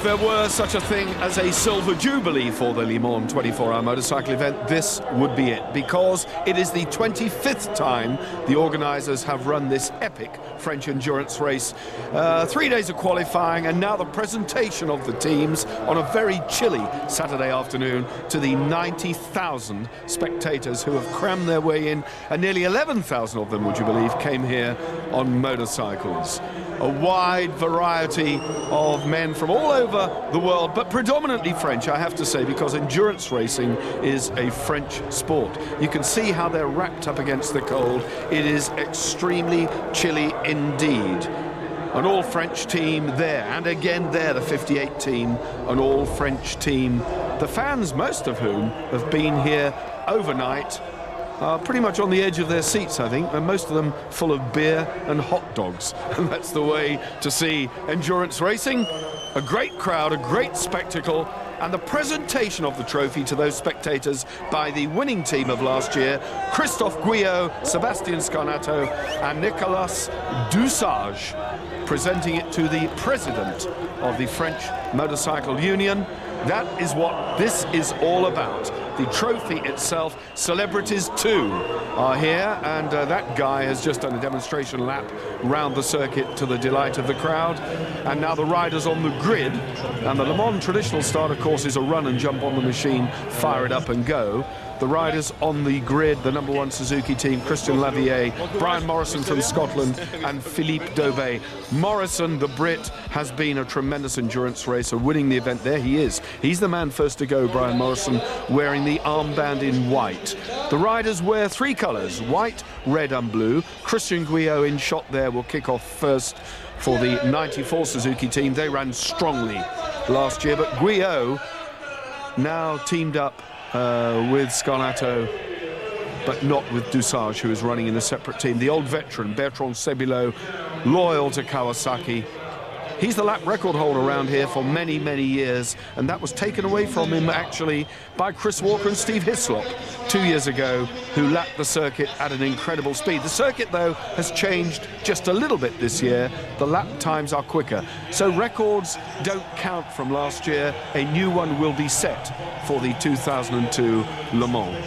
there were such a thing as a silver jubilee for the Le Mans 24-hour motorcycle event, this would be it, because it is the 25th time the organisers have run this epic French endurance race. 3 days of qualifying, and now the presentation of the teams on a very chilly Saturday afternoon to the 90,000 spectators who have crammed their way in, and nearly 11,000 of them, would you believe, came here on motorcycles. A wide variety of men from all over the world, but predominantly French, I have to say, because endurance racing is a French sport. You can see how they're wrapped up against the cold. It is extremely chilly indeed. An all-French team there, and again there, the 58 team, an all-French team. The fans, most of whom have been here overnight, are pretty much on the edge of their seats, I think, and most of them full of beer and hot dogs. And that's the way to see endurance racing. A great crowd, a great spectacle, and the presentation of the trophy to those spectators by the winning team of last year, Christophe Guyot, Sébastien Scarnato and Nicolas Dusage, presenting it to the president of the French Motorcycle Union. That is what this is all about. The trophy itself. Celebrities too are here, and that guy has just done a demonstration lap round the circuit to the delight of the crowd. And now the riders on the grid, and the Le Mans traditional start, of course, is a run and jump on the machine, fire it up and go. The riders on the grid, the #1 Suzuki team, Christian Lavier, Brian Morrison from Scotland, and Philippe Daubet. Morrison, the Brit, has been a tremendous endurance racer, winning the event. There he is. He's the man first to go, Brian Morrison, wearing the armband in white. The riders wear three colours, white, red and blue. Christian Guyot in shot there will kick off first for the 94 Suzuki team. They ran strongly last year, but Guyot now teamed up with Scarnato, but not with Dusage, who is running in a separate team. The old veteran, Bertrand Sébilot, loyal to Kawasaki. He's the lap record holder around here for many, many years, and that was taken away from him, actually, by Chris Walker and Steve Hislop 2 years ago, who lapped the circuit at an incredible speed. The circuit, though, has changed just a little bit this year. The lap times are quicker, so records don't count from last year. A new one will be set for the 2002 Le Mans.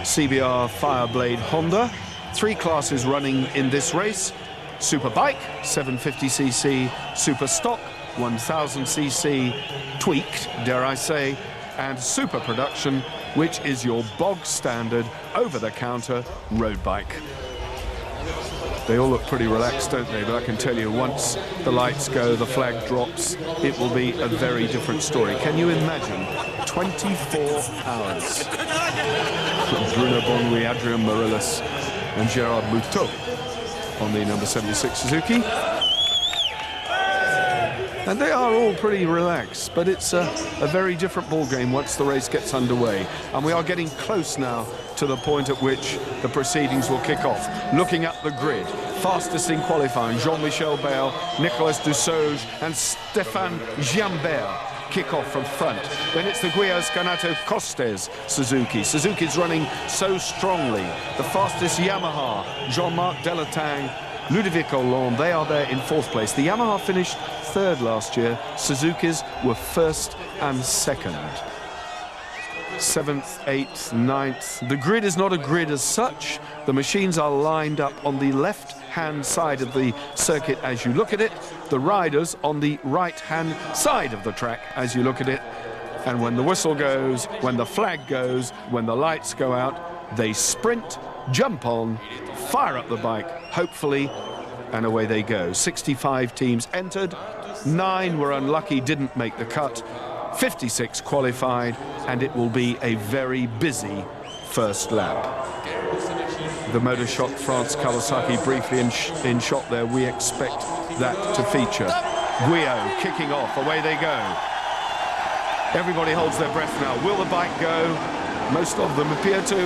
CBR Fireblade Honda, 3 classes running in this race. Superbike, 750cc, Super Stock, 1000cc, tweaked, dare I say, and Super Production, which is your bog standard, over-the-counter road bike. They all look pretty relaxed, don't they? But I can tell you, once the lights go, the flag drops, it will be a very different story. Can you imagine 24 hours? Bruno Bonouy, Adrien Morellis, and Gérard Moutot on the number 76 Suzuki. And they are all pretty relaxed, but it's a very different ball game once the race gets underway. And we are getting close now to the point at which the proceedings will kick off. Looking at the grid, fastest in qualifying, Jean-Michel Bale, Nicolas Dusage and Stéphane Giambert kick off from front. Then it's the Guyot Scarnato Costes Suzuki. Suzuki's running so strongly. The fastest Yamaha, Jean-Marc Delatang, Ludovic Hollande, they are there in 4th place. The Yamaha finished 3rd last year. Suzuki's were 1st and 2nd. 7th, 8th, 9th. The grid is not a grid as such. The machines are lined up on the left-hand side of the circuit as you look at it. The riders on the right-hand side of the track as you look at it. And when the whistle goes, when the flag goes, when the lights go out, they sprint, jump on, fire up the bike, hopefully, and away they go. 65 teams entered, 9 were unlucky, didn't make the cut, 56 qualified, and it will be a very busy first lap. The Motor Shop France Kawasaki briefly in shot there. We expect that to feature. Guyot kicking off, away they go. Everybody holds their breath now. Will the bike go? Most of them appear to.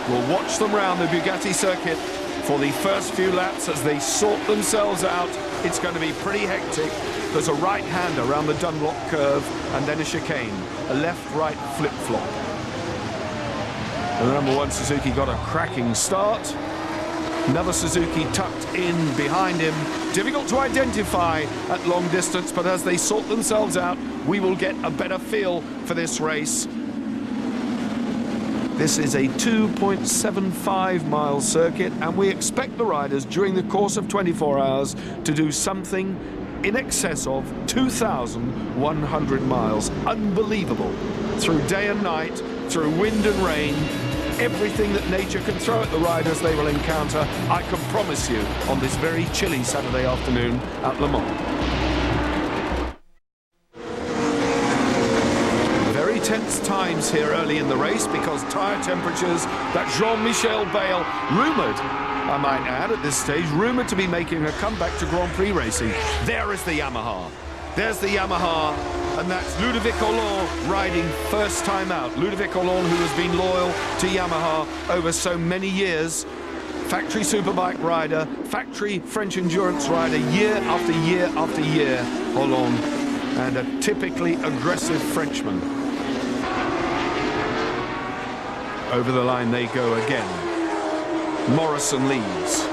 We'll watch them round the Bugatti Circuit for the first few laps as they sort themselves out. It's going to be pretty hectic. There's a right-hander around the Dunlop curve and then a chicane, a left-right flip-flop. The #1 Suzuki got a cracking start. Another Suzuki tucked in behind him. Difficult to identify at long distance, but as they sort themselves out, we will get a better feel for this race. This is a 2.75-mile circuit, and we expect the riders during the course of 24 hours to do something in excess of 2,100 miles. Unbelievable. Through day and night, through wind and rain, everything that nature can throw at the riders they will encounter, I can promise you, on this very chilly Saturday afternoon at Le Mans. Very tense times here early in the race because tyre temperatures that Jean-Michel Bayle, rumoured, I might add at this stage, rumoured to be making a comeback to Grand Prix racing. There is the Yamaha. There's the Yamaha, and that's Ludovic Hollande riding first time out. Ludovic Hollande, who has been loyal to Yamaha over so many years. Factory superbike rider, factory French endurance rider, year after year after year, Hollande, and a typically aggressive Frenchman. Over the line they go again. Morrison leads.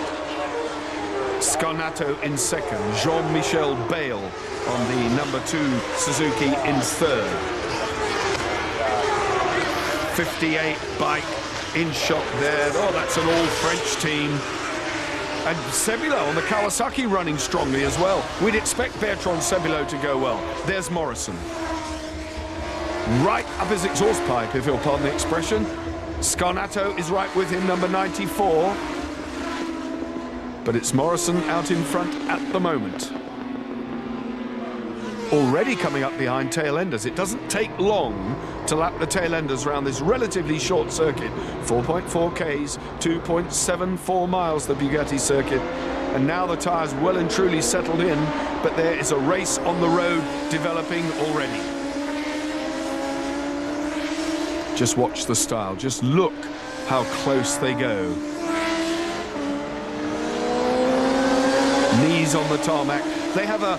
Scarnato in second. Jean-Michel Bayle on the number 2 Suzuki in third. 58 bike in shot there. Oh, that's an all-French team. And Sebilo on the Kawasaki running strongly as well. We'd expect Bertrand Sebilo to go well. There's Morrison. Right up his exhaust pipe, if you'll pardon the expression. Scarnato is right with him, number 94. But it's Morrison out in front at the moment. Already coming up behind tail enders. It doesn't take long to lap the tail enders around this relatively short circuit. 4.4 Ks, 2.74 miles, the Bugatti Circuit. And now the tyres well and truly settled in, but there is a race on the road developing already. Just watch the style. Just look how close they go. Knees on the tarmac. They have a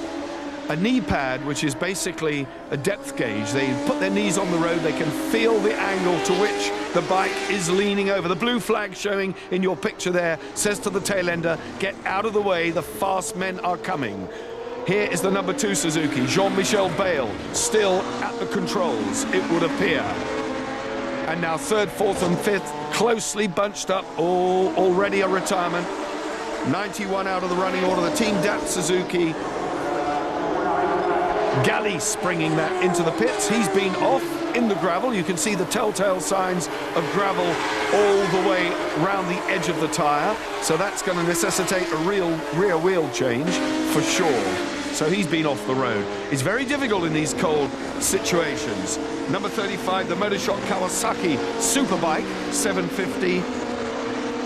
knee pad, which is basically a depth gauge. They put their knees on the road. They can feel the angle to which the bike is leaning over. The blue flag showing in your picture there says to the tail ender, get out of the way, the fast men are coming. Here is the number 2 Suzuki, Jean-Michel Bayle, still at the controls, it would appear. And now third, fourth and fifth, closely bunched up. Oh, already a retirement. 91 out of the running order. The Team DAP Suzuki. Galli springing that into the pits. He's been off in the gravel. You can see the telltale signs of gravel all the way round the edge of the tyre. So that's going to necessitate a real rear wheel change for sure. So he's been off the road. It's very difficult in these cold situations. Number 35, the Motorshop Kawasaki Superbike 750.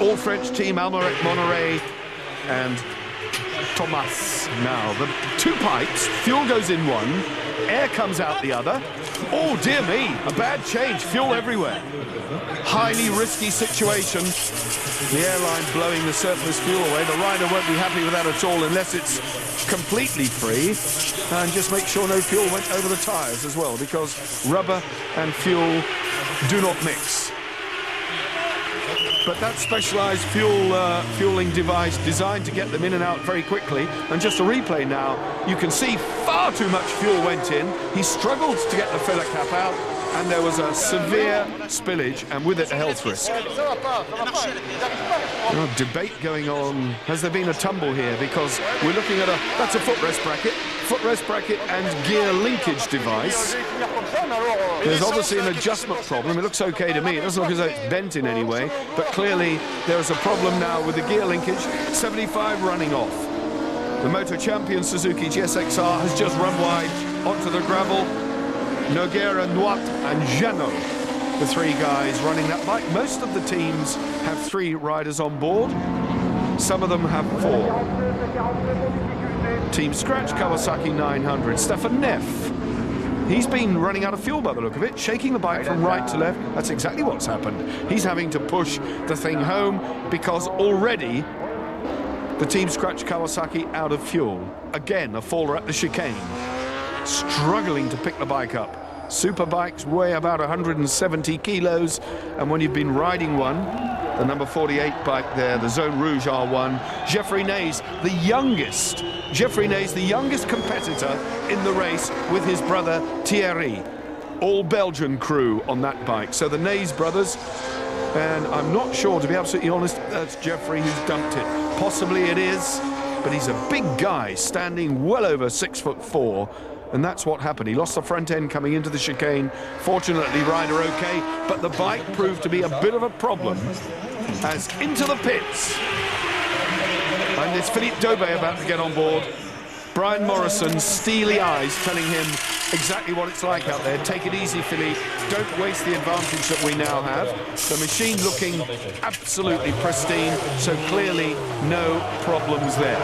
All French team, Almeric Monneray and Thomas. Now, the 2 pipes, fuel goes in one, air comes out the other. Oh, dear me, a bad change, fuel everywhere. Highly risky situation. The airline blowing the surplus fuel away. The rider won't be happy with that at all unless it's completely free. And just make sure no fuel went over the tyres as well, because rubber and fuel do not mix. But that specialised fueling device designed to get them in and out very quickly. And just a replay now, you can see far too much fuel went in. He struggled to get the filler cap out, and there was a severe spillage, and with it a health risk. Debate going on. Has there been a tumble here? Because we're looking at that's a footrest bracket and gear linkage device. There's obviously an adjustment problem. It looks okay to me. It doesn't look as though it's bent in any way, but clearly there's a problem now with the gear linkage. 75 running off. The Moto Champion Suzuki GSXR has just run wide onto the gravel. Noguera, Nuat and Jeannot, the 3 guys running that bike. Most of the teams have 3 riders on board. Some of them have 4. Team Scratch Kawasaki 900, Stefan Neff. He's been running out of fuel by the look of it, shaking the bike from right to left. That's exactly what's happened. He's having to push the thing home because already the Team Scratch Kawasaki out of fuel. Again, a faller at the chicane. Struggling to pick the bike up. Superbikes weigh about 170 kilos, and when you've been riding one the number 48 bike there, the Zone Rouge R1. Geoffrey Nays, the youngest competitor in the race with his brother Thierry. All Belgian crew on that bike. So the Nays brothers, and I'm not sure, to be absolutely honest, that's Geoffrey who's dumped it. Possibly it is, but he's a big guy standing well over 6'4", and that's what happened. He lost the front end coming into the chicane. Fortunately, rider okay, but the bike proved to be a bit of a problem as into the pits. And it's Philippe Daubé about to get on board. Brian Morrison's steely eyes telling him exactly what it's like out there. Take it easy, Philippe. Don't waste the advantage that we now have. The machine looking absolutely pristine, so clearly no problems there.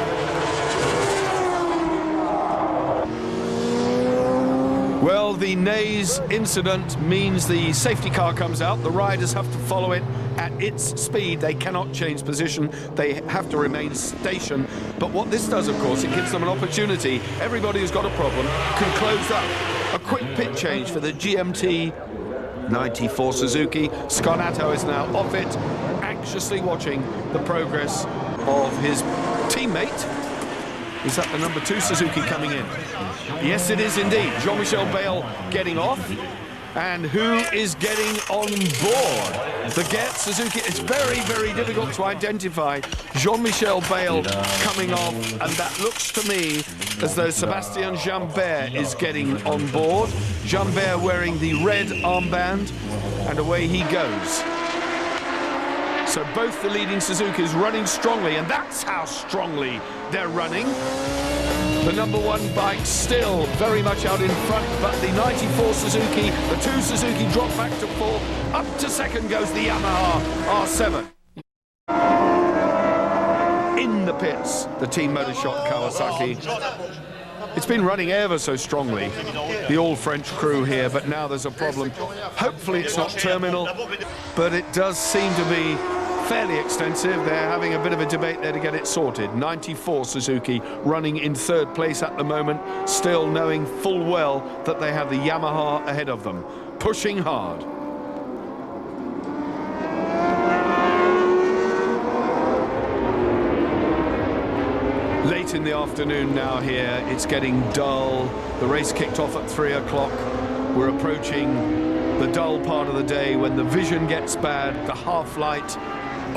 Well, the Nays incident means the safety car comes out. The riders have to follow it at its speed. They cannot change position. They have to remain stationed. But what this does, of course, it gives them an opportunity. Everybody who's got a problem can close up. A quick pit change for the GMT 94 Suzuki. Scott Atto is now off it, anxiously watching the progress of his teammate. Is that the number 2 Suzuki coming in? Yes, it is indeed. Jean-Michel Bayle getting off. And who is getting on board? The Gert Suzuki. It's very, very difficult to identify Jean-Michel Bayle coming off, and that looks to me as though Sébastien Jambert is getting on board. Jambert wearing the red armband, and away he goes. So both the leading Suzukis running strongly, and that's how strongly they're running. The number 1 bike still very much out in front, but the 94 Suzuki, the 2 Suzuki drop back to 4. Up to second goes the Yamaha R7. In the pits, the Team Motorshop Kawasaki. It's been running ever so strongly, the all-French crew here, but now there's a problem. Hopefully it's not terminal, but it does seem to be fairly extensive. They're having a bit of a debate there to get it sorted. 94 Suzuki running in 3rd place at the moment, still knowing full well that they have the Yamaha ahead of them, pushing hard. Late in the afternoon now here, it's getting dull. The race kicked off at 3 o'clock. We're approaching the dull part of the day when the vision gets bad, the half-light.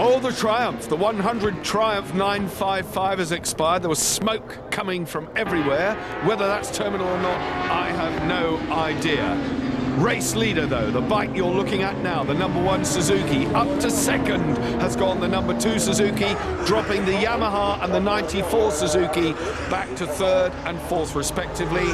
Oh, the Triumph, the 100 Triumph 955 has expired. There was smoke coming from everywhere. Whether that's terminal or not, I have no idea. Race leader, though, the bike you're looking at now, the number 1 Suzuki, up to second has gone the number 2 Suzuki, dropping the Yamaha and the 94 Suzuki back to 3rd and 4th, respectively.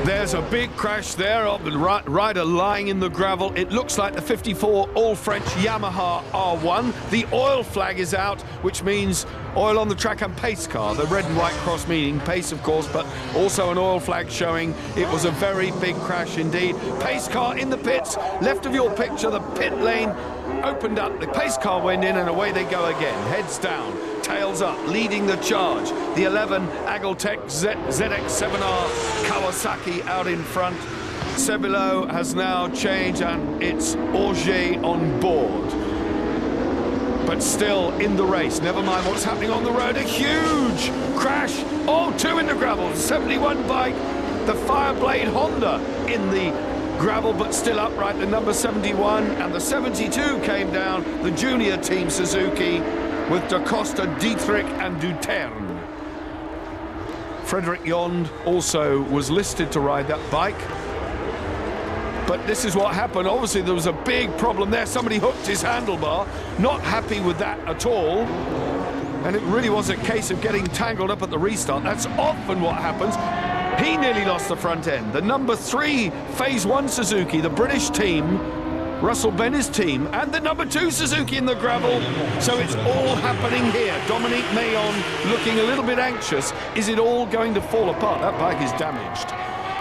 There's a big crash there of the rider lying in the gravel. It looks like the 54 all-French Yamaha R1. The oil flag is out, which means oil on the track and pace car. The red and white cross meaning pace, of course, but also an oil flag showing it was a very big crash indeed. Pace car in the pits. Left of your picture, the pit lane opened up. The pace car went in and away they go again. Heads down, tails up, leading the charge. The 11 Agiltech ZX7R Kawasaki out in front. Sebilo has now changed and it's Auger on board. But still in the race, never mind what's happening on the road. A huge crash. Oh, 2 in the gravel. 71 bike, the Fireblade Honda in the gravel, but still upright. The number 71 and the 72 came down. The junior team Suzuki with Da Costa, Dietrich and Dutern. Frederick Yond also was listed to ride that bike. But this is what happened. Obviously, there was a big problem there. Somebody hooked his handlebar. Not happy with that at all. And it really was a case of getting tangled up at the restart. That's often what happens. He nearly lost the front end. The number 3 Phase 1 Suzuki, the British team, Russell Benny's team, and the number 2 Suzuki in the gravel. So it's all happening here. Dominique Mayon looking a little bit anxious. Is it all going to fall apart? That bike is damaged.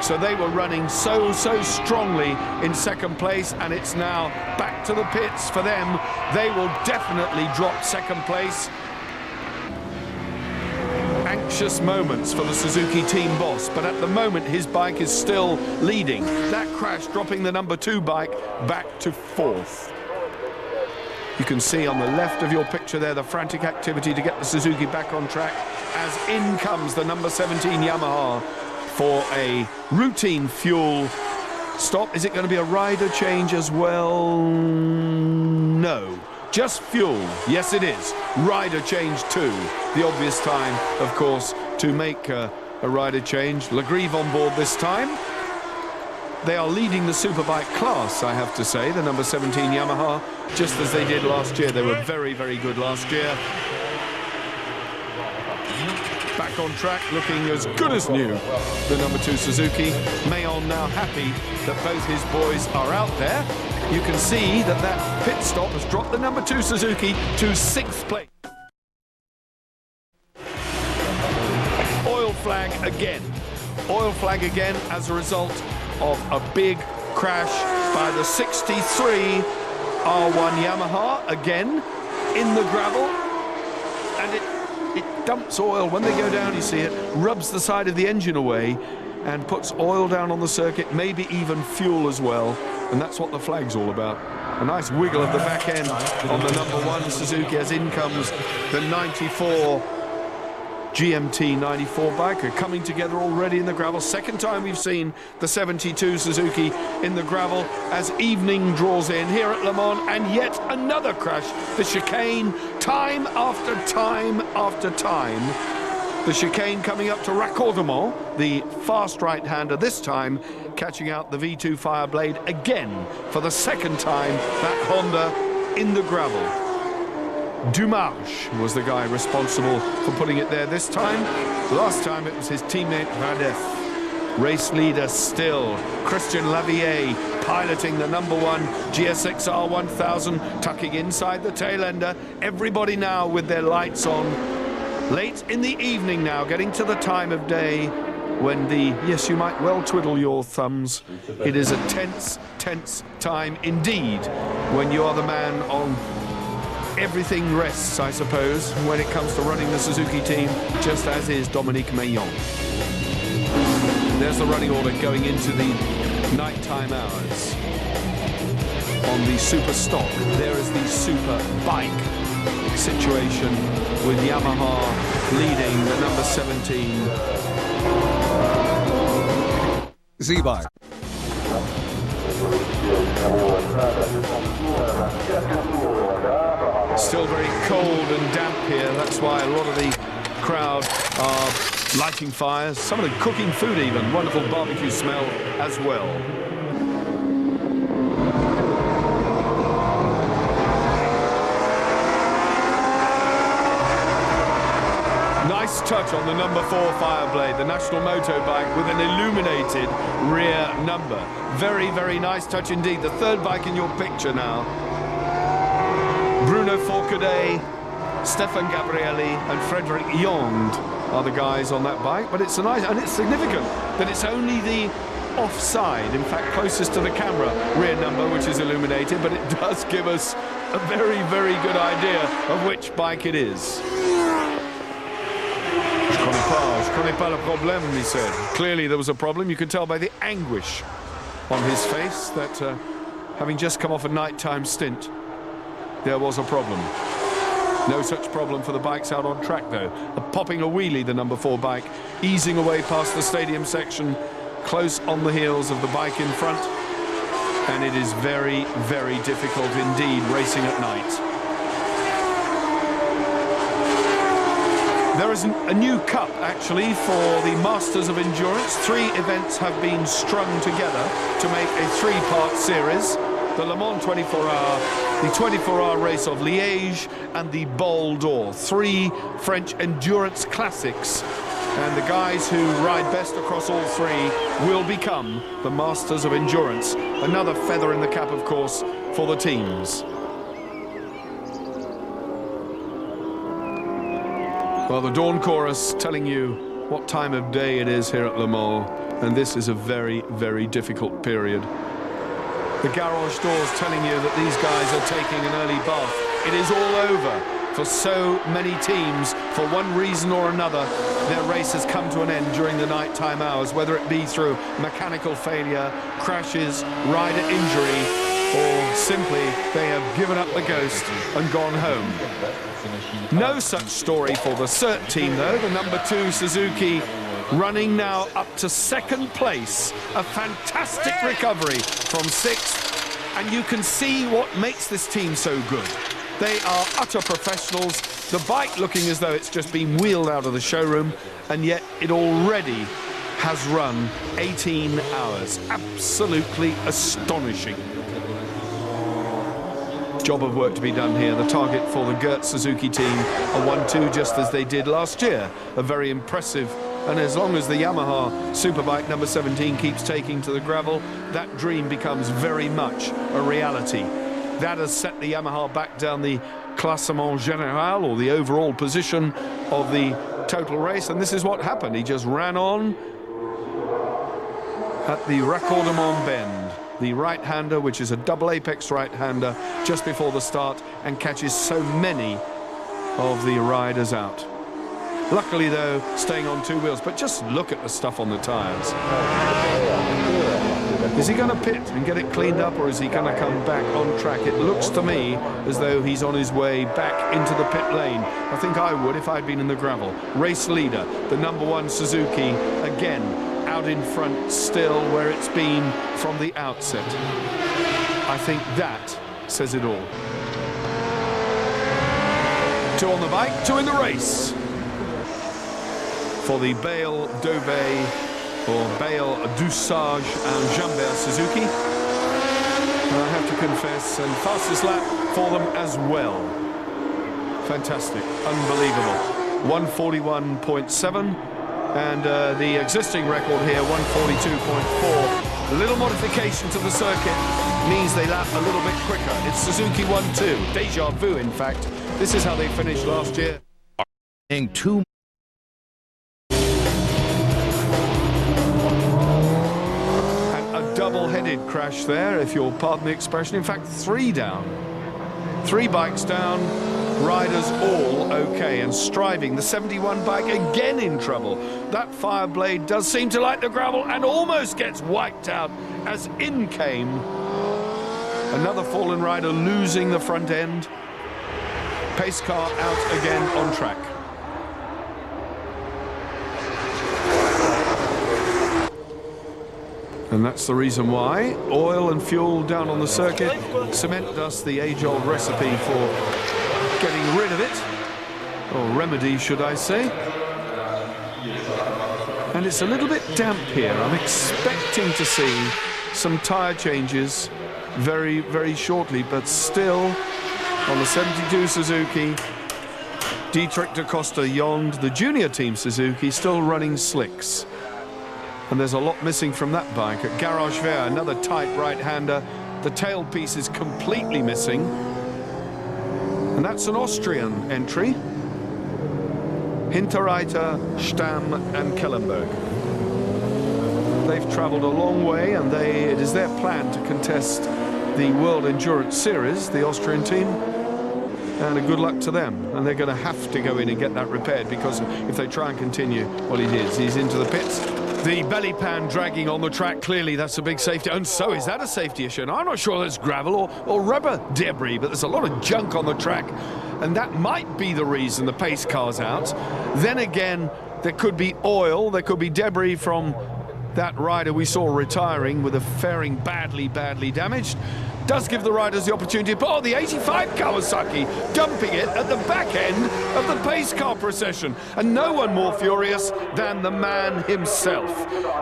So they were running so strongly in second place, and it's now back to the pits for them. They will definitely drop second place. Anxious moments for the Suzuki team boss, but at the moment his bike is still leading. That crash dropping the number 2 bike back to 4th. You can see on the left of your picture there the frantic activity to get the Suzuki back on track as in comes the number 17 Yamaha for a routine fuel stop. Is it going to be a rider change as well? No, just fuel. Yes, it is. Rider change too. The obvious time, of course, to make a rider change. Legrive on board this time. They are leading the superbike class, I have to say, the number 17 Yamaha, just as they did last year. They were very, very good last year. Back on track, looking as good as new, the number 2 Suzuki. Mayon now happy that both his boys are out there. You can see that that pit stop has dropped the number 2 Suzuki to 6th place. Oil flag again. Oil flag again as a result of a big crash by the 63 R1 Yamaha, again in the gravel, and it dumps oil. When they go down, you see it rubs the side of the engine away and puts oil down on the circuit, maybe even fuel as well, and that's what the flag's all about. A nice wiggle of the back end on the number 1 Suzuki as in comes the 94 GMT 94 bike, are coming together already in the gravel. Second time we've seen the 72 Suzuki in the gravel as evening draws in here at Le Mans, and yet another crash. The chicane, time after time after time. The chicane coming up to Raccordement, the fast right-hander, this time catching out the V2 Fireblade again for the second time, that Honda in the gravel. Dumarche was the guy responsible for putting it there this time. Last time it was his teammate Radef. Race leader still, Christian Lavier, piloting the number 1 GSX-R 1000, tucking inside the tail ender. Everybody now with their lights on. Late in the evening now, getting to the time of day when yes, you might well twiddle your thumbs. It is a tense, tense time indeed when you are the man on everything rests, I suppose, when it comes to running the Suzuki team, just as is Dominique Mayon. There's the running order going into the nighttime hours. On the super stock, there is the super bike situation with Yamaha leading the number 17 Z-Bike. Still very cold and damp here. That's why a lot of the crowd are lighting fires. Some of them cooking food even. Wonderful barbecue smell as well. Nice touch on the number 4 Fireblade, the national motorbike with an illuminated rear number. Very, very nice touch indeed. The third bike in your picture now. Bruno Forcadet, Stefan Gabrielli and Frederic Yond are the guys on that bike, but it's a nice, and it's significant that it's only the offside, in fact closest to the camera, rear number which is illuminated, but it does give us a very, very good idea of which bike it is. Je connais pas le problème, he said. Clearly there was a problem. You could tell by the anguish on his face that having just come off a nighttime stint, there was a problem. No such problem for the bikes out on track though. Popping a wheelie, the number 4 bike, easing away past the stadium section, close on the heels of the bike in front. And it is very, very difficult indeed racing at night. There is a new cup, actually, for the Masters of Endurance. 3 events have been strung together to make a 3-part series. The Le Mans 24-hour, the 24-hour race of Liège, and the Bol d'Or. 3 French endurance classics. And the guys who ride best across all 3 will become the Masters of Endurance. Another feather in the cap, of course, for the teams. Well, the dawn chorus telling you what time of day it is here at Le Mans, and this is a very, very difficult period. The garage doors telling you that these guys are taking an early bath. It is all over for so many teams. For one reason or another, their race has come to an end during the nighttime hours, whether it be through mechanical failure, crashes, rider injury, or simply they have given up the ghost and gone home. No such story for the CERT team, though. The number 2 Suzuki running now up to 2nd place. A fantastic recovery from 6th, and you can see what makes this team so good. They are utter professionals. The bike looking as though it's just been wheeled out of the showroom, and yet it already has run 18 hours. Absolutely astonishing. Job of work to be done here. The target for the Gert Suzuki team, a 1-2, just as they did last year. A very impressive, and as long as the Yamaha Superbike number 17 keeps taking to the gravel, that dream becomes very much a reality. That has set the Yamaha back down the Classement Général, or the overall position of the total race, and this is what happened. He just ran on at the Raccordement Bend. The right-hander, which is a double apex right-hander, just before the start, and catches so many of the riders out. Luckily, though, staying on 2 wheels, but just look at the stuff on the tyres. Is he going to pit and get it cleaned up, or is he going to come back on track? It looks to me as though he's on his way back into the pit lane. I think I would if I'd been in the gravel. Race leader, the number 1 Suzuki, again out in front still, where it's been from the outset. I think that says it all. 2 on the bike, 2 in the race for the Bale Daubé, or Bale Dusage and Jambert Suzuki. And I have to confess, and fastest lap for them as well. Fantastic, unbelievable. 141.7. And the existing record here, 142.4. A little modification to the circuit means they lap a little bit quicker. It's Suzuki 1-2. Deja vu, in fact. This is how they finished last year. Two. And a double-headed crash there, if you'll pardon the expression. In fact, 3 down. 3 bikes down. Riders all okay and striving. The 71 bike again in trouble. That Fireblade does seem to like the gravel and almost gets wiped out as in came another fallen rider, losing the front end. Pace car out again on track. And that's the reason why. Oil and fuel down on the circuit. Cement dust, the age-old recipe for getting rid of it, or remedy, should I say. And it's a little bit damp here. I'm expecting to see some tyre changes very, very shortly, but still on the 72 Suzuki, Dietrich da Costa Yond, the junior team Suzuki, still running slicks. And there's a lot missing from that bike. At Garage Vert, another tight right-hander. The tailpiece is completely missing. And that's an Austrian entry. Hinterreiter, Stamm and Kellenberg. They've travelled a long way, and it is their plan to contest the World Endurance Series, the Austrian team. And a good luck to them. And they're going to have to go in and get that repaired, because if they try and continue, well, he's into the pits. The belly pan dragging on the track, clearly that's a big safety, and so is that a safety issue. And I'm not sure there's gravel or rubber debris, but there's a lot of junk on the track, and that might be the reason the pace car's out. Then again, there could be oil, there could be debris from that rider we saw retiring with a fairing badly damaged. Does give the riders the opportunity, but the 85 Kawasaki dumping it at the back end of the pace car procession, and no one more furious than the man himself,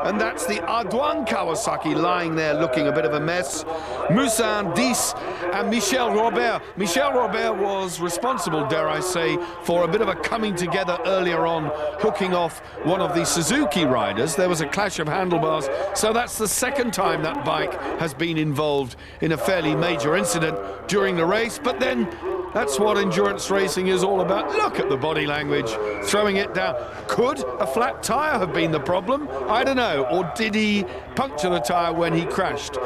and that's the Ardouin Kawasaki lying there looking a bit of a mess. Moussin, Dis and Michel Robert. Michel Robert was responsible, dare I say, for a bit of a coming together earlier on, hooking off one of the Suzuki riders. There was a clash of handlebars, so that's the 2nd time that bike has been involved in a fairly major incident during the race. But then that's what endurance racing is all about. Look at the body language, throwing it down. Could a flat tyre have been the problem? I don't know. Or did he puncture the tyre when he crashed?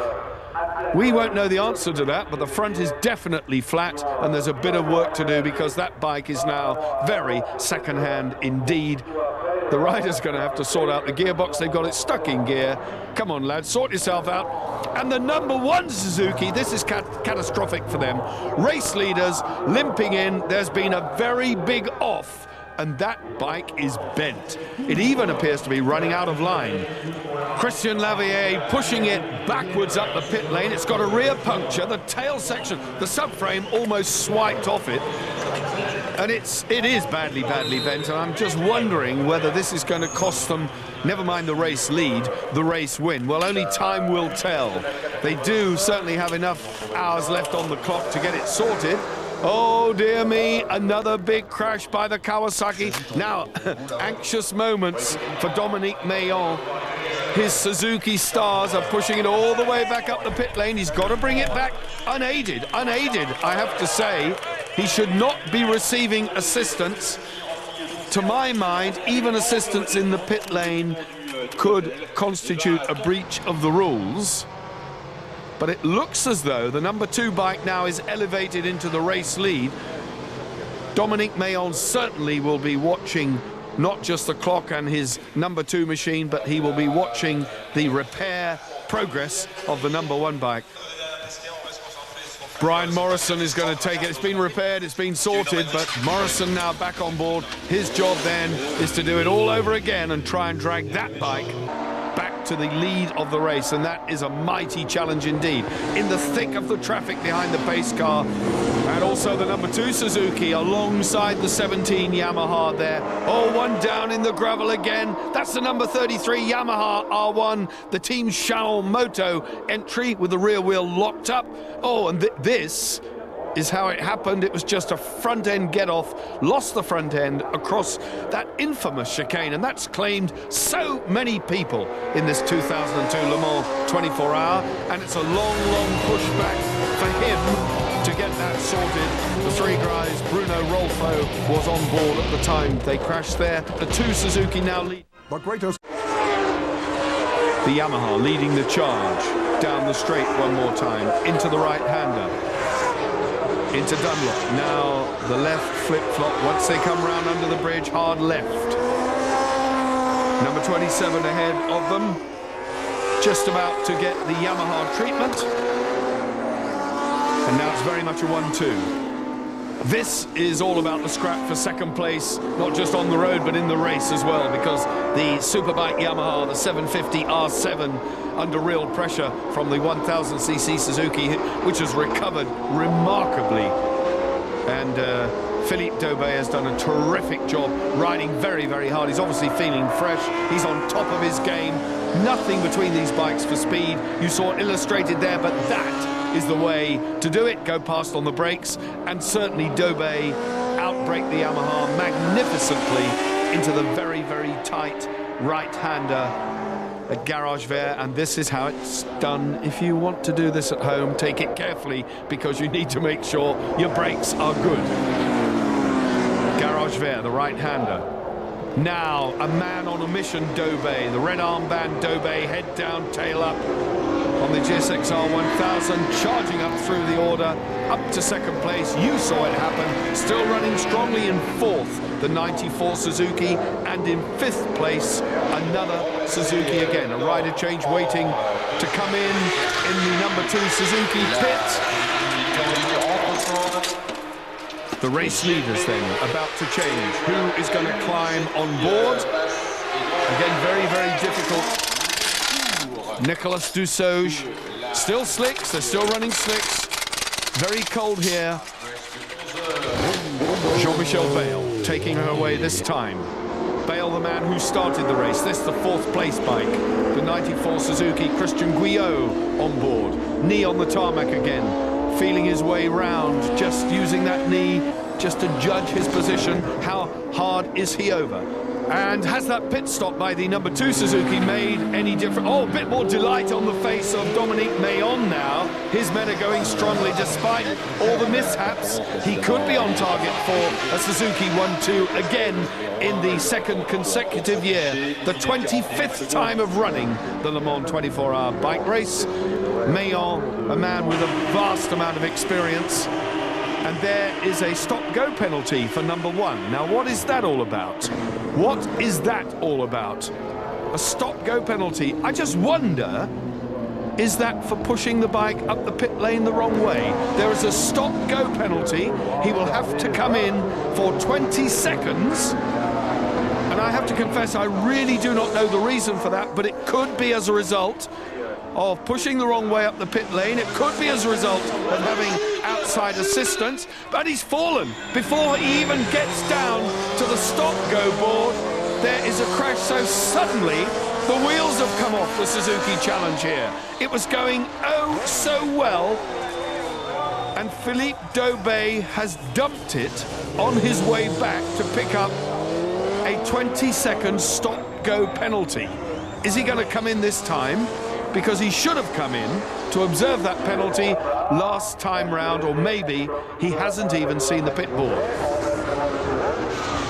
We won't know the answer to that, but the front is definitely flat, and there's a bit of work to do, because that bike is now very second-hand indeed. The rider's going to have to sort out the gearbox. They've got it stuck in gear. Come on, lads, sort yourself out. And the number 1 Suzuki, this is catastrophic for them. Race leaders limping in. There's been a very big off, and that bike is bent. It even appears to be running out of line. Christian Lavier pushing it backwards up the pit lane. It's got a rear puncture. The tail section, the subframe almost swiped off it. And it is badly bent, and I'm just wondering whether this is going to cost them, never mind the race lead, the race win. Well, only time will tell. They do certainly have enough hours left on the clock to get it sorted. Oh, dear me, another big crash by the Kawasaki. Now, anxious moments for Dominique Mayon. His Suzuki stars are pushing it all the way back up the pit lane. He's got to bring it back unaided, I have to say. He should not be receiving assistance. To my mind, even assistance in the pit lane could constitute a breach of the rules. But it looks as though the number 2 bike now is elevated into the race lead. Dominique Mayon certainly will be watching not just the clock and his number 2 machine, but he will be watching the repair progress of the number 1 bike. Brian Morrison is going to take it. It's been repaired, it's been sorted, but Morrison now back on board. His job then is to do it all over again and try and drag that bike back to the lead of the race, and that is a mighty challenge indeed. In the thick of the traffic behind the pace car, and also the number 2 Suzuki alongside the 17 Yamaha there. Oh, one down in the gravel again. That's the number 33 Yamaha R1, the Team Chanel Moto entry with the rear wheel locked up. Oh, and this is how it happened. It was just a front-end get-off, lost the front end across that infamous chicane, and that's claimed so many people in this 2002 Le Mans 24 Hour, and it's a long pushback for him to get that sorted. The 3 guys, Bruno Rolfo was on board at the time they crashed there. The 2 Suzuki now lead. The greatest. The Yamaha leading the charge down the straight one more time, into the right-hander. Into Dunlop. Now the left flip-flop. Once they come round under the bridge, hard left. Number 27 ahead of them. Just about to get the Yamaha treatment. And now it's very much a 1-2. This is all about the scrap for second place, not just on the road, but in the race as well, because the Superbike Yamaha, the 750 R7, under real pressure from the 1000cc Suzuki, which has recovered remarkably. And Philippe Daubé has done a terrific job, riding very hard. He's obviously feeling fresh. He's on top of his game. Nothing between these bikes for speed. You saw it illustrated there, but that is the way to do it. Go past on the brakes, and certainly Daubé outbrake the Yamaha magnificently into the very tight right-hander at Garage Vert, and this is how it's done. If you want to do this at home, take it carefully, because you need to make sure your brakes are good. Garage Vert, the right-hander. Now, a man on a mission, Daubé. The red armband, Daubé, head down, tail up on the GSXR 1000, charging up through the order, up to second place. You saw it happen. Still running strongly in 4th, the 94 Suzuki, and in 5th place, another Suzuki again. A rider change waiting to come in the number 2 Suzuki pit. The race leaders then about to change. Who is going to climb on board? Again, very difficult. Nicolas Dusauge, still slicks, they're still running slicks. Very cold here. Jean-Michel Bayle taking her away this time. Bayle, the man who started the race. This, the 4th place bike. The 94 Suzuki, Christian Guyot on board. Knee on the tarmac again. Feeling his way round, just using that knee just to judge his position. How hard is he over? And has that pit stop by the number 2 Suzuki made any difference? Oh, a bit more delight on the face of Dominique Mayon now. His men are going strongly despite all the mishaps. He could be on target for a Suzuki 1-2 again in the 2nd consecutive year. The 25th time of running the Le Mans 24-hour bike race. Mayon, a man with a vast amount of experience. And there is a stop-go penalty for number 1. Now, what is that all about? What is that all about? A stop-go penalty. I just wonder Is that for pushing the bike up the pit lane the wrong way? There is a stop-go penalty. He will have to come in for 20 seconds. And I have to confess, I really do not know the reason for that, but it could be as a result of pushing the wrong way up the pit lane. It could be as a result of having outside assistance, but he's fallen before he even gets down to the stop-go board. There is a crash, so suddenly the wheels have come off the Suzuki Challenge here. It was going oh so well, and Philippe Daubé has dumped it on his way back to pick up a 20-second stop-go penalty. Is he going to come in this time? Because he should have come in to observe that penalty last time round, or maybe he hasn't even seen the pit board.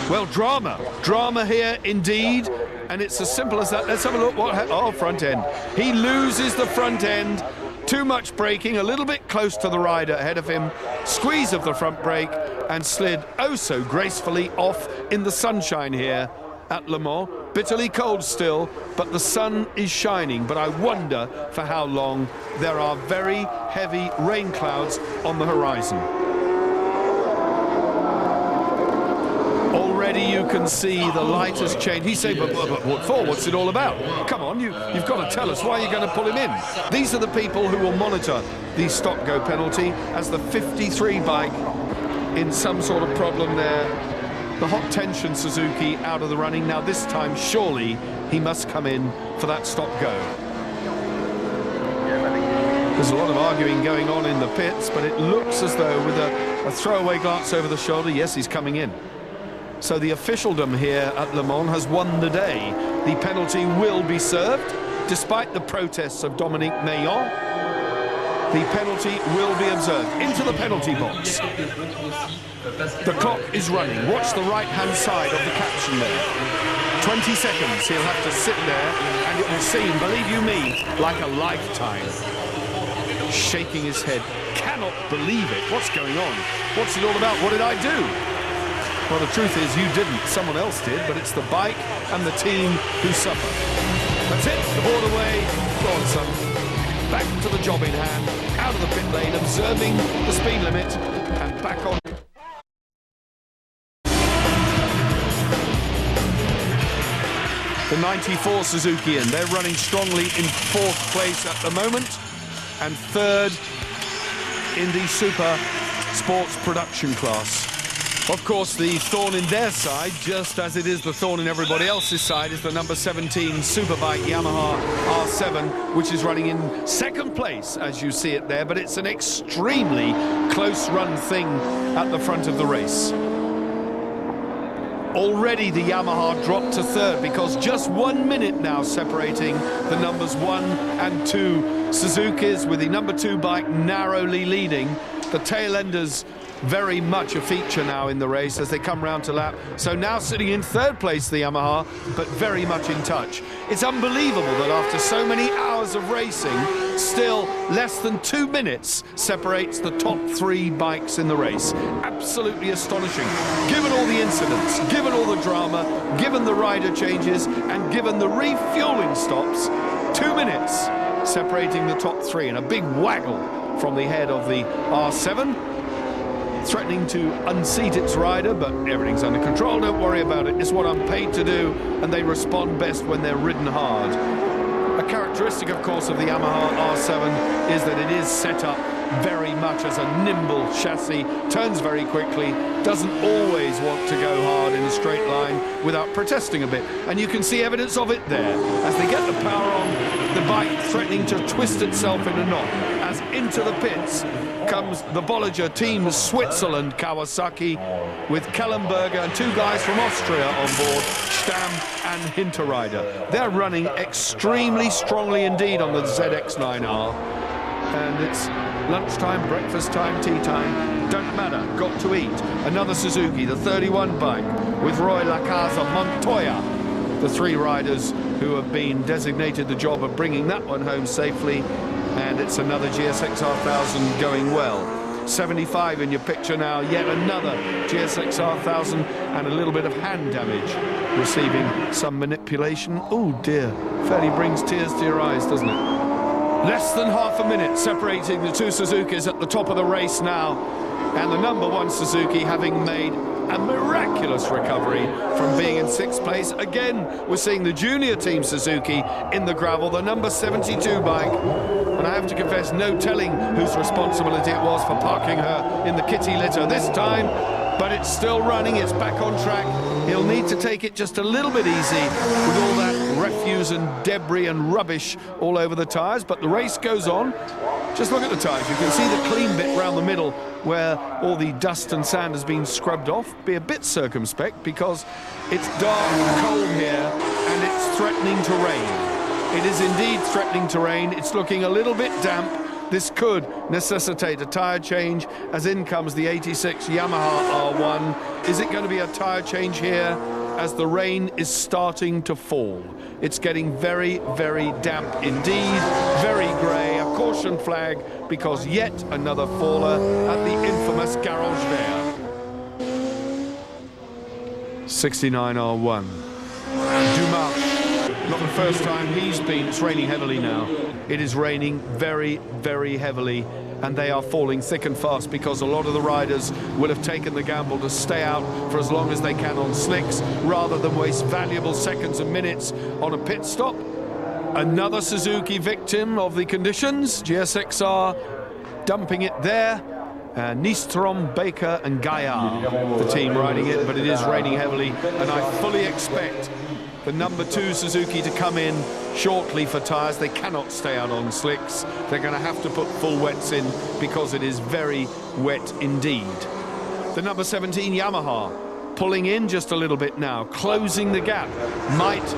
Well, drama here indeed, and it's as simple as that. Let's have a look. Oh, front end. He loses the front end. Too much braking, a little bit close to the rider ahead of him. Squeeze of the front brake and slid oh so gracefully off in the sunshine here at Le Mans. Bitterly cold still, but the sun is shining. But I wonder for how long. There are very heavy rain clouds on the horizon. Already you can see the light has changed. He's saying, but what for? What's it all about? Come on, you've got to tell us. Why are you going to pull him in? These are the people who will monitor the stop-go penalty as the 53 bike in some sort of problem there. The hot tension Suzuki out of the running. Now this time, surely, he must come in for that stop-go. There's a lot of arguing going on in the pits, but it looks as though with a throwaway glance over the shoulder, yes, he's coming in. So the officialdom here at Le Mans has won the day. The penalty will be served, despite the protests of Dominique Meillan. The penalty will be observed. Into the penalty box. The clock is running. Watch the right-hand side of the caption there. 20 seconds. He'll have to sit there, and it will seem, believe you me, like a lifetime. Shaking his head. Cannot believe it. What's going on? What's it all about? What did I do? Well, the truth is you didn't. Someone else did, but it's the bike and the team who suffer. That's it. The board away. Go on, son. Back to the job in hand. Out of the pit lane, observing the speed limit, and back on. The 94 Suzuki, and they're running strongly in fourth place at the moment, and third in the Super Sports Production class. Of course, the thorn in their side, just as it is the thorn in everybody else's side, is the number 17 Superbike Yamaha R7, which is running in second place, as you see it there, but it's an extremely close-run thing at the front of the race. Already the Yamaha dropped to third, because just 1 minute now separating the numbers 1 and 2 Suzukis, with the number 2 bike narrowly leading. The tail-enders very much a feature now in the race as they come round to lap. So now sitting in third place, the Yamaha, but very much in touch. It's unbelievable that after so many hours of racing, still less than 2 minutes separates the top 3 bikes in the race. Absolutely astonishing. Given all the incidents, given all the drama, given the rider changes, and given the refueling stops, 2 minutes separating the top 3, and a big waggle from the head of the R7. Threatening to unseat its rider, but everything's under control. Don't worry about it. It's what I'm paid to do, and they respond best when they're ridden hard. A characteristic, of course, of the Yamaha R7 is that it is set up very much as a nimble chassis, turns very quickly, doesn't always want to go hard in a straight line without protesting a bit. And you can see evidence of it there. As they get the power on, the bike threatening to twist itself in a knot. As into the pits comes the Bolliger Team Switzerland Kawasaki with Kellenberger and 2 guys from Austria on board, Stamm and Hinterrider. They're running extremely strongly indeed on the ZX9R. And it's lunchtime, breakfast time, tea time, don't matter, got to eat. Another Suzuki, the 31 bike, with Roy Lacasa Montoya, the 3 riders who have been designated the job of bringing that one home safely. And it's another GSX 1000 going well. 75 in your picture now, yet another GSX 1000 and a little bit of hand damage, receiving some manipulation. Oh dear, fairly brings tears to your eyes, doesn't it? Less than half a minute separating the two Suzukis at the top of the race now. And the number 1 Suzuki having made a miraculous recovery from being in 6th place. Again, we're seeing the junior team Suzuki in the gravel, the number 72 bike. And I have to confess, no telling whose responsibility it was for parking her in the kitty litter this time. But it's still running, it's back on track. He'll need to take it just a little bit easy with all that refuse and debris and rubbish all over the tyres. But the race goes on. Just look at the tyres. You can see the clean bit round the middle where all the dust and sand has been scrubbed off. Be a bit circumspect because it's dark and cold here and it's threatening to rain. It is indeed threatening to rain. It's looking a little bit damp. This could necessitate a tyre change as in comes the 86 Yamaha R1. Is it going to be a tyre change here as the rain is starting to fall? It's getting very, very damp indeed, very grey, a caution flag because yet another faller at the infamous Garage there. 69 R1. Dumas. Not the first time he's been. It's raining heavily now. It is raining very, very heavily, and they are falling thick and fast because a lot of the riders will have taken the gamble to stay out for as long as they can on slicks rather than waste valuable seconds and minutes on a pit stop. Another Suzuki victim of the conditions, GSXR dumping it there. Nystrom, Baker and Gaillard, the team riding it, but it is raining heavily, and I fully expect the number 2 Suzuki to come in shortly for tyres. They cannot stay out on slicks. They're going to have to put full wets in because it is very wet indeed. The number 17 Yamaha pulling in just a little bit now, closing the gap. Might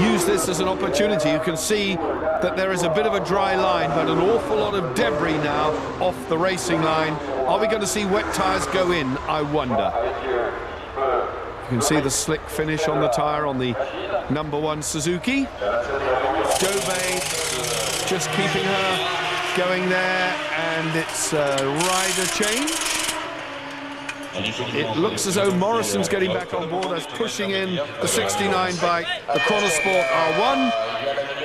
use this as an opportunity. You can see that there is a bit of a dry line, but an awful lot of debris now off the racing line. Are we going to see wet tyres go in, I wonder? You can see the slick finish on the tyre on the number 1 Suzuki. Dove just keeping her going there, and it's a rider change. It looks as though Morrison's getting back on board as pushing in the 69 bike, the Chronosport R1.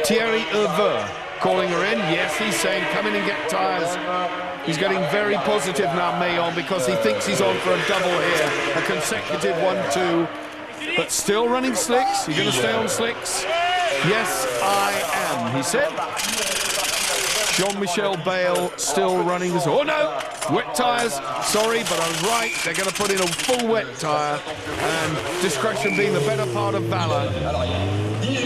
Thierry Herveux calling her in. Yes, he's saying come in and get tyres. He's getting very positive now, Mayon, because he thinks he's on for a double here, a consecutive 1-2. But still running slicks. You're going to stay on slicks? Yes, I am, he said. Jean-Michel Bayle still running this. Oh no, wet tyres. Sorry, but I was right. They're going to put in a full wet tyre, and discretion being the better part of valour.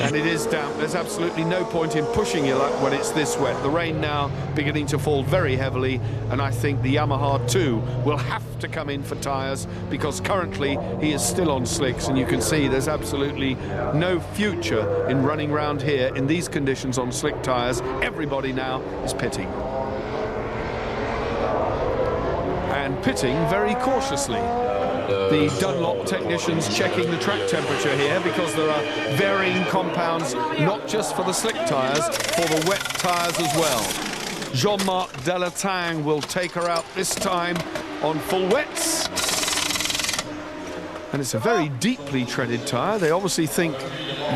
And it is damp. There's absolutely no point in pushing you when it's this wet. The rain now beginning to fall very heavily, and I think the Yamaha 2 will have to come in for tyres because currently he is still on slicks, and you can see there's absolutely no future in running around here in these conditions on slick tyres. Everybody now is pitting. And pitting very cautiously. The Dunlop technicians checking the track temperature here because there are varying compounds, not just for the slick tyres, for the wet tyres as well. Jean-Marc Delatang will take her out this time on full wets. And it's a very deeply treaded tyre. They obviously think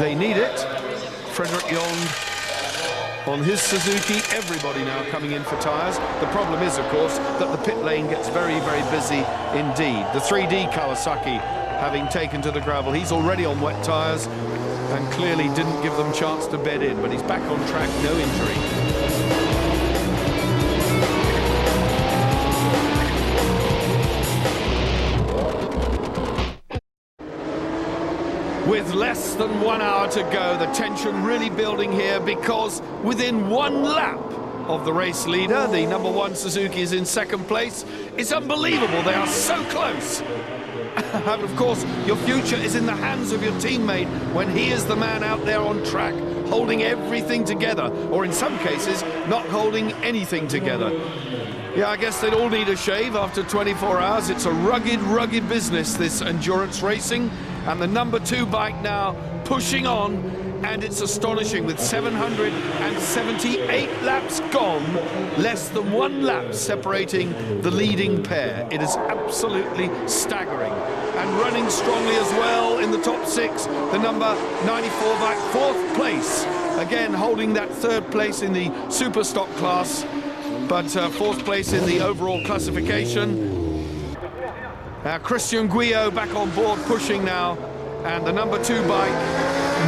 they need it. Frederick Yond on his Suzuki, everybody now coming in for tyres. The problem is, of course, that the pit lane gets very, very busy indeed. The 3D Kawasaki having taken to the gravel. He's already on wet tyres and clearly didn't give them chance to bed in, but he's back on track, no injury. With less than 1 hour to go, the tension really building here because within one lap of the race leader, the number 1 Suzuki is in second place. It's unbelievable, they are so close. And of course, your future is in the hands of your teammate when he is the man out there on track, holding everything together, or in some cases, not holding anything together. Yeah, I guess they'd all need a shave after 24 hours. It's a rugged, rugged business, this endurance racing. And the number 2 bike now pushing on, and it's astonishing with 778 laps gone, less than 1 lap separating the leading pair. It is absolutely staggering. And running strongly as well in the top 6. The number 94 bike, 4th place. Again, holding that 3rd place in the super stock class, but 4th place in the overall classification. Christian Guillot back on board, pushing now, and the number 2 bike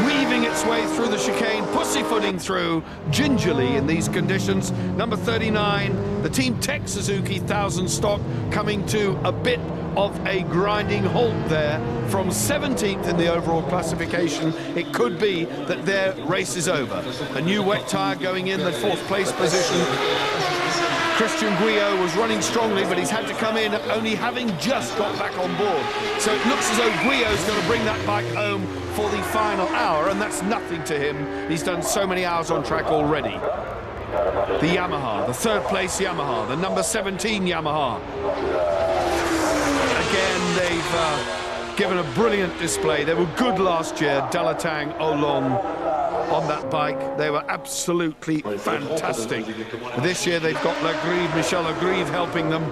weaving its way through the chicane, pussyfooting through gingerly in these conditions. Number 39, the Team Tech Suzuki 1000 stock, coming to a bit of a grinding halt there from 17th in the overall classification. It could be that their race is over. A new wet tyre going in the 4th place position. Christian Guillot was running strongly, but he's had to come in only having just got back on board. So it looks as though Guillot's going to bring that bike home for the final hour, and that's nothing to him. He's done so many hours on track already. The Yamaha, the 3rd place Yamaha, the number 17 Yamaha. Again, they've given a brilliant display. They were good last year, Dalatang, Olong, on that bike. They were absolutely fantastic. This year they've got Lagrive, Michel Lagrive helping them.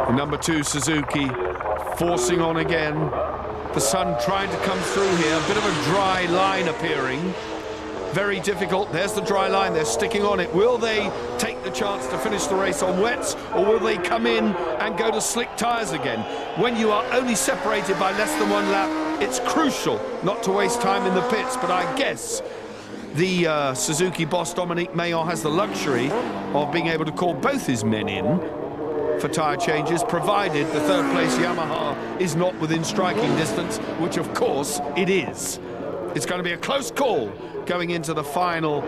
The number 2 Suzuki forcing on again. The sun trying to come through here. A bit of a dry line appearing. Very difficult. There's the dry line. They're sticking on it. Will they take the chance to finish the race on wets, or will they come in and go to slick tyres again? When you are only separated by less than 1 lap, it's crucial not to waste time in the pits. But I guess the Suzuki boss Dominique Mayon has the luxury of being able to call both his men in for tyre changes, provided the 3rd place Yamaha is not within striking distance, which of course it is. It's going to be a close call going into the final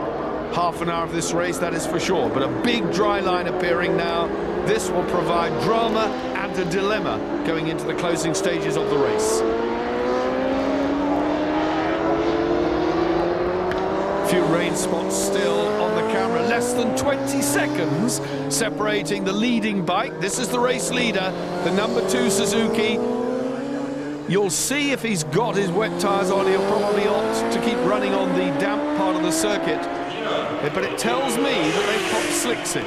half an hour of this race, that is for sure. But a big dry line appearing now. This will provide drama and a dilemma going into the closing stages of the race. A few rain spots still on the camera. Less than 20 seconds separating the leading bike. This is the race leader, the number 2 Suzuki. You'll see if he's got his wet tyres on, he'll probably opt to keep running on the damp part of the circuit. But it tells me that they've popped slicks in.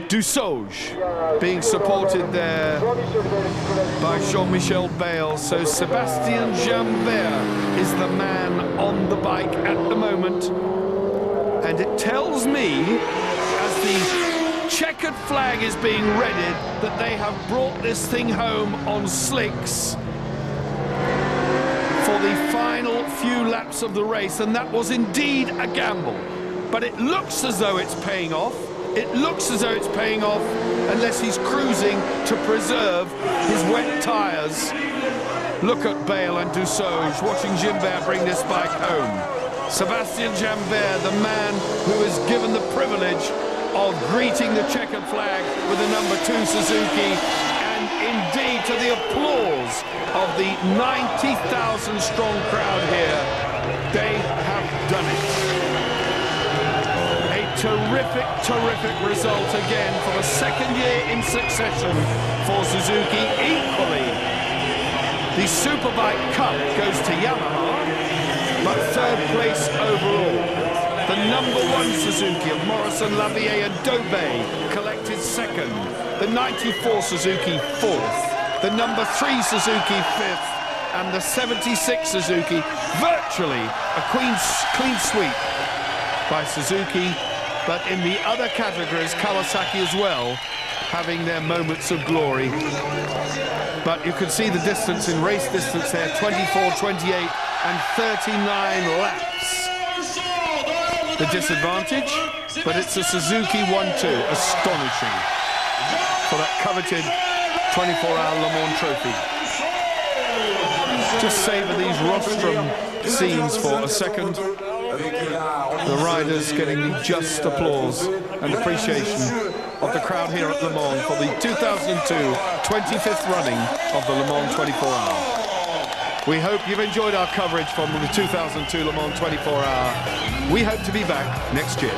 Dusauge being supported there by Jean-Michel Bale. So Sébastien Jambert is the man on the bike at the moment. And it tells me, as the checkered flag is being readied, that they have brought this thing home on slicks for the final few laps of the race, and that was indeed a gamble. But it looks as though it's paying off. It looks as though it's paying off, unless he's cruising to preserve his wet tyres. Look at Bale and Dusauge watching Gimbert bring this bike home. Sébastien Jambert, the man who is given the privilege of greeting the checkered flag with the number 2 Suzuki, and indeed to the applause of the 90,000 strong crowd here, they have done it. A terrific, terrific result again for the 2nd year in succession for Suzuki. Equally, the Superbike Cup goes to Yamaha, but 3rd place overall. The number 1 Suzuki of Morrison, Lavie and Dobé collected 2nd. The 94 Suzuki 4th. The number 3 Suzuki 5th. And the 76 Suzuki, virtually a clean sweep by Suzuki. But in the other categories, Kawasaki as well, having their moments of glory. But you can see the distance in race distance there, 24, 28 and 39 laps. The disadvantage, but it's a Suzuki 1-2, astonishing, for that coveted 24-hour Le Mans trophy. Just savour these rostrum scenes for a second. The riders getting the just applause and appreciation of the crowd here at Le Mans for the 2002 25th running of the Le Mans 24-hour. We hope you've enjoyed our coverage from the 2002 Le Mans 24-hour. We hope to be back next year.